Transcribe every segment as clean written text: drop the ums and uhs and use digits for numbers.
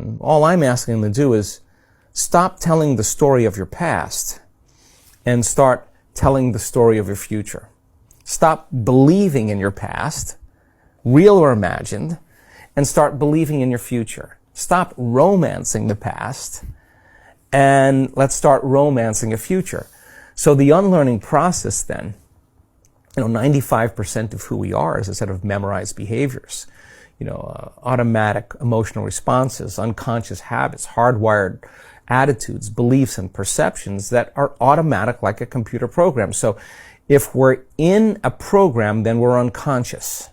emotion, all I'm asking them to do is stop telling the story of your past and start telling the story of your future. Stop believing in your past, real or imagined, and start believing in your future. Stop romancing the past and let's start romancing a future. So the unlearning process then, 95% of who we are is a set of memorized behaviors. Automatic emotional responses, unconscious habits, hardwired attitudes, beliefs, and perceptions that are automatic like a computer program. So if we're in a program, then we're unconscious.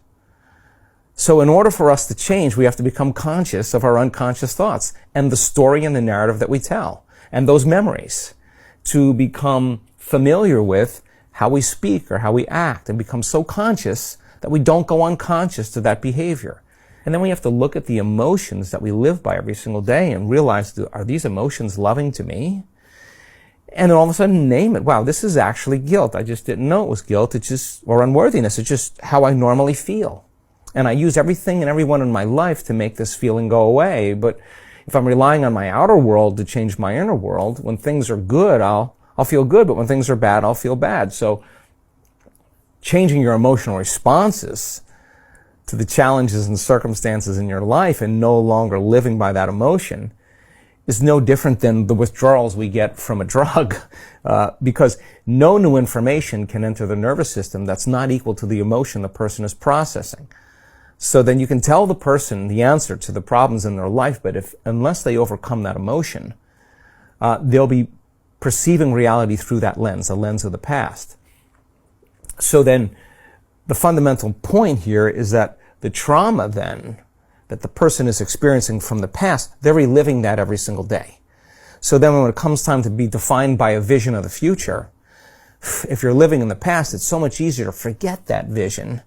So in order for us to change, we have to become conscious of our unconscious thoughts and the story and the narrative that we tell and those memories, to become familiar with how we speak or how we act and become so conscious that we don't go unconscious to that behavior. And then we have to look at the emotions that we live by every single day and realize, are these emotions loving to me? And then all of a sudden name it. Wow, this is actually guilt. I just didn't know it was guilt. Or unworthiness. It's just how I normally feel. And I use everything and everyone in my life to make this feeling go away. But if I'm relying on my outer world to change my inner world, when things are good, I'll feel good. But when things are bad, I'll feel bad. So changing your emotional responses to the challenges and circumstances in your life and no longer living by that emotion is no different than the withdrawals we get from a drug, because no new information can enter the nervous system that's not equal to the emotion the person is processing. So then you can tell the person the answer to the problems in their life, but unless they overcome that emotion, they'll be perceiving reality through that lens, a lens of the past. So then the fundamental point here is that the trauma then that the person is experiencing from the past, they're reliving that every single day. So then when it comes time to be defined by a vision of the future, if you're living in the past, it's so much easier to forget that vision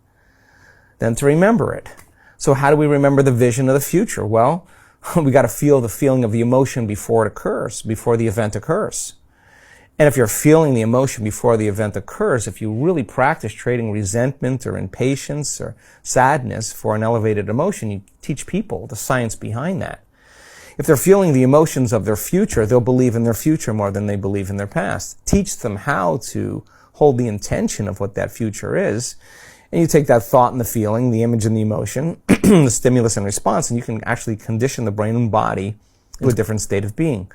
than to remember it. So how do we remember the vision of the future? Well, we got to feel the feeling of the emotion before it occurs, before the event occurs. And if you're feeling the emotion before the event occurs, if you really practice trading resentment or impatience or sadness for an elevated emotion, you teach people the science behind that. If they're feeling the emotions of their future, they'll believe in their future more than they believe in their past. Teach them how to hold the intention of what that future is. And you take that thought and the feeling, the image and the emotion, the stimulus and response, and you can actually condition the brain and body to a different state of being.